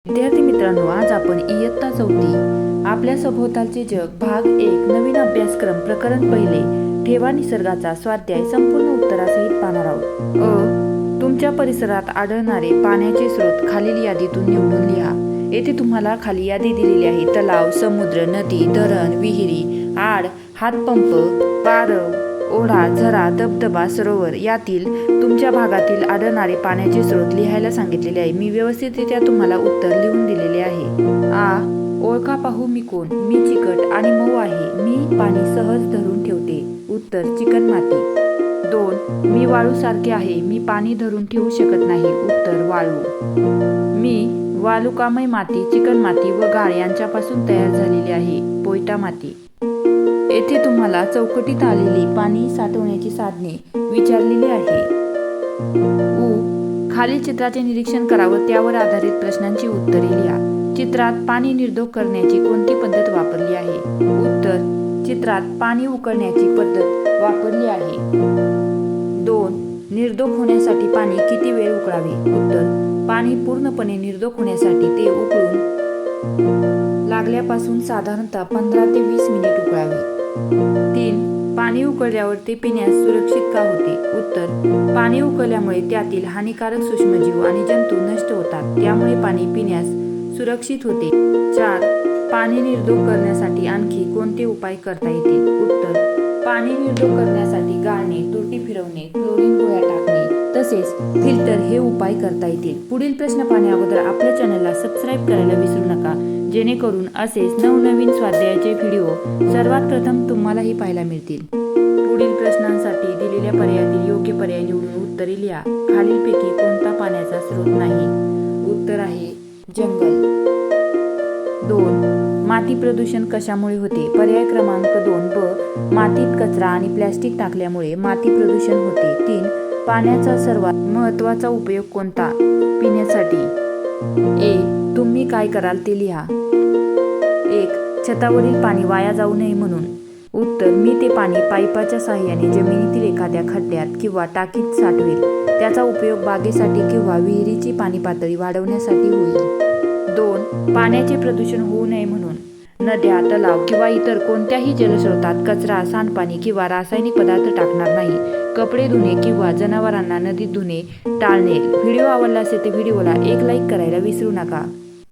विद्यार्थी मित्रांनो, आज आपण इयत्ता 4 आपल्या सभोवतालचे जग भाग 1 नवीन अभ्यासक्रम प्रकरण 1 ठेवा निसर्गाचा स्वाध्याय संपूर्ण उत्तरासहित पाहणार आहोत. तुमच्या परिसरात आढळणारे पाण्याचे स्रोत खालील यादीतून निवडून लिहा. येथे तुम्हाला खाली यादी दिलेली आहे. तलाव, समुद्र, नदी, धरण, विहिरी, आड, हातपंप, पारव, ओढा, झरा, धबधबा, सरोवर यातील तुमच्या भागातील आढळणारे पाण्याचे स्रोत लिहायला सांगितलेले आहे. मी व्यवस्थितरित्या तुम्हाला उत्तर लिहून दिलेले आहे. ओळखा पाहू मी कोण. मी चिकट आणि मऊ आहे. मी पाणी सहज धरून ठेवते. उत्तर चिकणमाती. 2. मी वाळूसारखे आहे. मी पाणी धरून ठेवू शकत नाही. उत्तर वाळू. मी वालुकामय माती, चिकणमाती व गाळ यांच्यापासून तयार झालेली आहे. पोयटा माती. येथे तुम्हाला चौकटीत आलेली पाणी साठवण्याची साधने विचारलेली आहे. खालील चित्राचे निरीक्षण करा व त्यावर आधारित प्रश्नांची उत्तरे लिहा. चित्रात पाणी निर्धोक करण्याची कोणती पद्धत वापरली आहे? उत्तर चित्रात पाणी उकळण्याची पद्धत वापरली आहे. 2. निर्धोक होण्यासाठी पाणी किती वेळ उकळावे? उत्तर पाणी पूर्णपणे निर्धोक होण्यासाठी ते उकळून लागल्यापासून साधारणतः 15 ते 20 मिनिट उकळावे. 3. पाणी उकळल्यावर ते पिण्यास सुरक्षित का होते? उत्तर पाणी उकळल्यामुळे त्यातील हानिकारक सूक्ष्मजीव आणि जंतू नष्ट होतात, त्यामुळे पाणी पिण्यास सुरक्षित होते. 4. पाणी निर्धोक करण्यासाठी आणखी कोणते उपाय करता येतील? उत्तर पाणी निर्धोक करण्यासाठी गाळणे, तुरटी फिरवणे, क्लोरीन गोळ्या टाकणे तसेच फिल्टर हे उपाय करता येतील. पुढील प्रश्न पाहण्या अगोदर आपल्या चॅनलला सबस्क्राईब करायला विसरू नका, जेणेकरून असेच नवनवीन स्वाध्यायाचे व्हिडिओ सर्वात प्रथम तुम्हालाही पाहायला मिळतील. पुढील प्रश्नांसाठी दिलेल्या पर्यायातील योग्य पर्याय निवडून उत्तरे लिहा. खालीलपैकी कोणता पाण्याचा स्रोत नाही? उत्तर आहे जंगल. 2. माती प्रदूषण कशामुळे होते? पर्याय क्रमांक 2 ब. मातीत कचरा आणि प्लॅस्टिक टाकल्यामुळे माती प्रदूषण होते. 3. पाण्याचा सर्वात महत्त्वाचा उपयोग कोणता? पिण्यासाठी. ए. तुम्ही काय कराल ते लिहा. 1. छतावरील पाणी वाया जाऊ नये म्हणून. उत्तर मी ते पाणी पाईपाच्या साहाय्याने जमिनीतील एखाद्या खड्ड्यात किंवा टाकीत साठवेल. त्याचा उपयोग बागेसाठी किंवा विहिरीची पाणी पातळी वाढवण्यासाठी होईल. 2. पाण्याचे प्रदूषण होऊ नये म्हणून नद्या, तलाव किंवा इतर कोणत्याही जलस्रोतात कचरा, सांडपाणी किंवा रासायनिक पदार्थ टाकणार नाही. कपडे धुणे किंवा जनावरांना नदीत धुणे टाळणे. व्हिडिओ आवडला असेल तर व्हिडिओला एक लाईक करायला विसरू नका.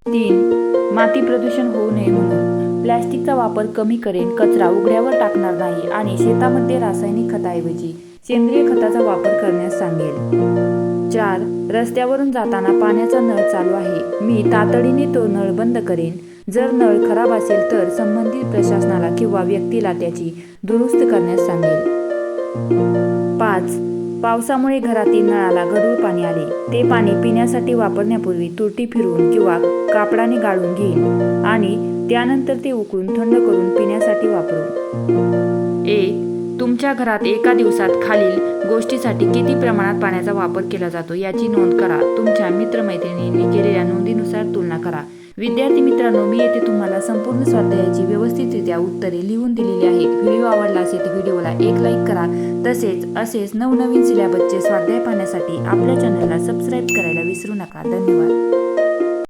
3. माती प्रदूषण होऊ नये म्हणून प्लॅस्टिकचा वापर कमी करेन, कचरा उघड्यावर टाकणार नाही आणि शेतामध्ये रासायनिक खताऐवजी सेंद्रिय खताचा वापर करण्यास सांगेल. 4. रस्त्यावरून जाताना पाण्याचा नळ चालू आहे. मी तातडीने तो नळ बंद करेन. जर नळ खराब असेल तर संबंधित प्रशासनाला किंवा व्यक्तीला त्याची दुरुस्त करण्यास सांगेल. 5. पावसामुळे घरातील नळाला गढूळ पाणी आले. ते पाणी पिण्यासाठी वापरण्यापूर्वी तुरटी फिरवून किंवा कापडाने गाळून घेईन आणि त्यानंतर ते उकळून थंड करून पिण्यासाठी वापरू. ए. तुमच्या घरात एका दिवसात खालील गोष्टीसाठी किती प्रमाणात पाण्याचा वापर केला जातो याची नोंद करा. तुमच्या मित्रमैत्रिणींनी केलेल्या नोंदीनुसार तुलना करा. विद्यार्थी मित्रांनो, मी येथे तुम्हाला संपूर्ण स्वाध्यायाची व्यवस्थितरित्या उत्तरे लिहून दिलेली आहेत. व्हिडिओ आवडला असेल तर व्हिडिओला एक लाईक करा. तसेच असेच नवनवीन सिलेबसचे स्वाध्याय पाहण्यासाठी आपल्या चॅनलला सबस्क्राईब करायला विसरू नका. धन्यवाद.